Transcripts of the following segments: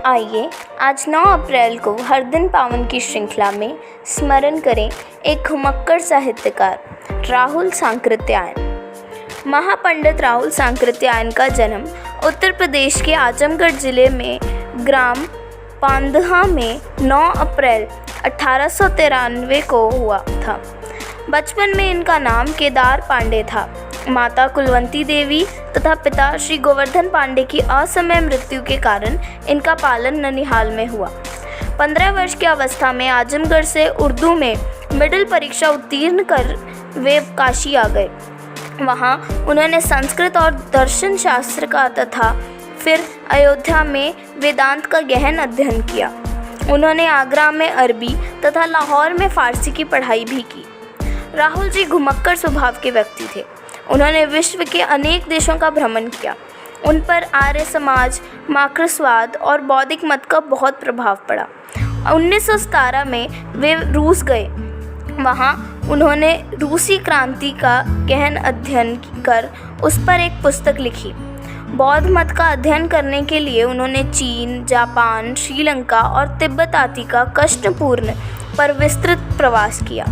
आइए आज 9 अप्रैल को हर दिन पावन की श्रृंखला में स्मरण करें एक घुमक्कड़ साहित्यकार राहुल सांकृत्यायन। महापंडित राहुल सांकृत्यायन का जन्म उत्तर प्रदेश के आजमगढ़ जिले में ग्राम पांदहा में 9 अप्रैल 1893 को हुआ था। बचपन में इनका नाम केदार पांडे था। माता कुलवंती देवी तथा पिता श्री गोवर्धन पांडे की असमय मृत्यु के कारण इनका पालन ननिहाल में हुआ। 15 वर्ष की अवस्था में आजमगढ़ से उर्दू में मिडिल परीक्षा उत्तीर्ण कर वे काशी आ गए। वहाँ उन्होंने संस्कृत और दर्शन शास्त्र का तथा फिर अयोध्या में वेदांत का गहन अध्ययन किया। उन्होंने आगरा में अरबी तथा लाहौर में फारसी की पढ़ाई भी की। राहुल जी घुमक्कड़ स्वभाव के व्यक्ति थे। उन्होंने विश्व के अनेक देशों का भ्रमण किया। उन पर आर्य समाज, मार्क्सवाद और बौद्धिक मत का बहुत प्रभाव पड़ा। 1917 में वे रूस गए। वहाँ उन्होंने रूसी क्रांति का गहन अध्ययन कर उस पर एक पुस्तक लिखी। बौद्ध मत का अध्ययन करने के लिए उन्होंने चीन, जापान, श्रीलंका और तिब्बत आदि का कष्टपूर्ण पर विस्तृत प्रवास किया।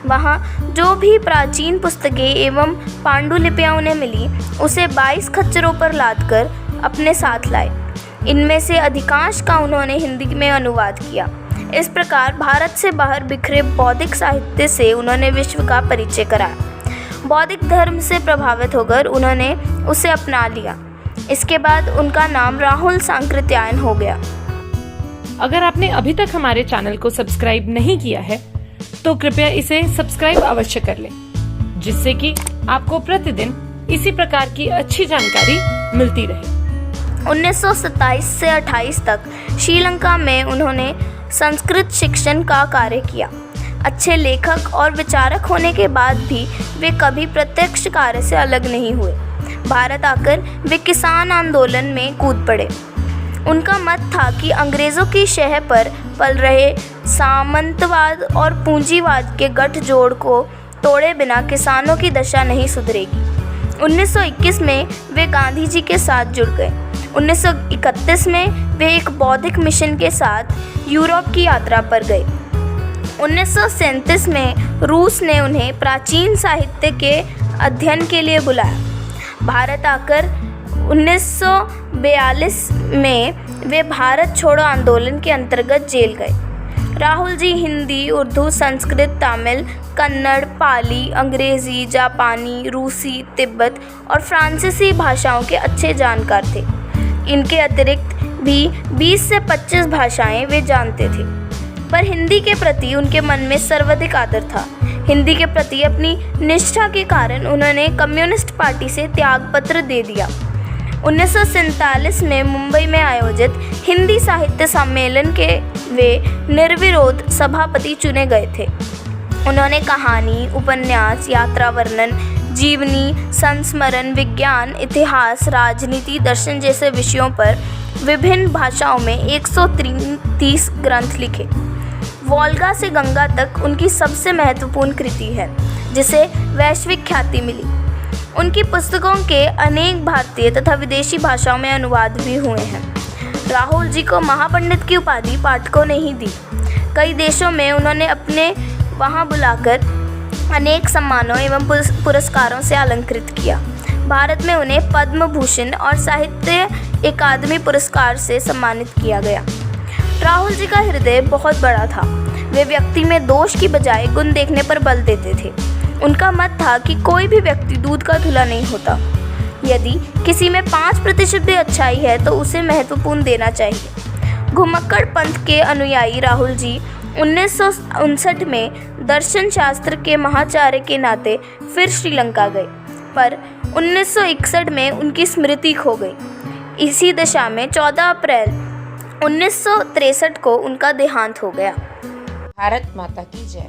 वहाँ जो भी प्राचीन पुस्तकें एवं पांडुलिपियाँ उन्हें मिली उसे 22 खच्चरों पर लादकर अपने साथ लाए। इनमें से अधिकांश का उन्होंने हिंदी में अनुवाद किया। इस प्रकार भारत से बाहर बिखरे बौद्धिक साहित्य से उन्होंने विश्व का परिचय कराया। बौद्धिक धर्म से प्रभावित होकर उन्होंने उसे अपना लिया। इसके बाद उनका नाम राहुल सांकृत्यायन हो गया। अगर आपने अभी तक हमारे चैनल को सब्सक्राइब नहीं किया है तो कृपया इसे सब्सक्राइब अवश्य कर लें, जिससे कि आपको प्रतिदिन इसी प्रकार की अच्छी जानकारी मिलती रहे। 1927 से 28 तक श्रीलंका में उन्होंने संस्कृत शिक्षण का कार्य किया। अच्छे लेखक और विचारक होने के बाद भी वे कभी प्रत्यक्ष कार्य से अलग नहीं हुए। भारत आकर वे किसान आंदोलन में कूद पड़े। उनका मत था कि अंग्रेज़ों की शह पर पल रहे सामंतवाद और पूंजीवाद के गठजोड़ को तोड़े बिना किसानों की दशा नहीं सुधरेगी। 1921 में वे गांधी जी के साथ जुड़ गए। 1931 में वे एक बौद्धिक मिशन के साथ यूरोप की यात्रा पर गए। 1937 में रूस ने उन्हें प्राचीन साहित्य के अध्ययन के लिए बुलाया। भारत आकर 1942 में वे भारत छोड़ो आंदोलन के अंतर्गत जेल गए। राहुल जी हिंदी, उर्दू, संस्कृत, तमिल, कन्नड़, पाली, अंग्रेज़ी, जापानी, रूसी, तिब्बत और फ्रांसीसी भाषाओं के अच्छे जानकार थे। इनके अतिरिक्त भी 20 से 25 भाषाएं वे जानते थे। पर हिंदी के प्रति उनके मन में सर्वाधिक आदर था। हिंदी के प्रति अपनी निष्ठा के कारण उन्होंने कम्युनिस्ट पार्टी से त्यागपत्र दे दिया। 1947 में मुंबई में आयोजित हिंदी साहित्य सम्मेलन के वे निर्विरोध सभापति चुने गए थे। उन्होंने कहानी, उपन्यास, यात्रा वर्णन, जीवनी, संस्मरण, विज्ञान, इतिहास, राजनीति, दर्शन जैसे विषयों पर विभिन्न भाषाओं में 130 ग्रंथ लिखे। वोल्गा से गंगा तक उनकी सबसे महत्वपूर्ण कृति है, जिसे वैश्विक ख्याति मिली। उनकी पुस्तकों के अनेक भारतीय तथा विदेशी भाषाओं में अनुवाद भी हुए हैं। राहुल जी को महापंडित की उपाधि पाठकों ने ही दी। कई देशों में उन्होंने अपने वहाँ बुलाकर अनेक सम्मानों एवं पुरस्कारों से अलंकृत किया। भारत में उन्हें पद्म भूषण और साहित्य अकादमी पुरस्कार से सम्मानित किया गया। राहुल जी का हृदय बहुत बड़ा था। वे व्यक्ति में दोष की बजाय गुण देखने पर बल देते थे। उनका मत था कि कोई भी व्यक्ति दूध का धुला नहीं होता। यदि किसी में 5% भी अच्छाई है तो उसे महत्वपूर्ण देना चाहिए। घुमक्कड़ पंथ के अनुयायी राहुल जी 1959 में दर्शन शास्त्र के महाचार्य के नाते फिर श्रीलंका गए, पर 1961 में उनकी स्मृति खो गई। इसी दशा में 14 अप्रैल 1963 को उनका देहांत हो गया। भारत माता की जय।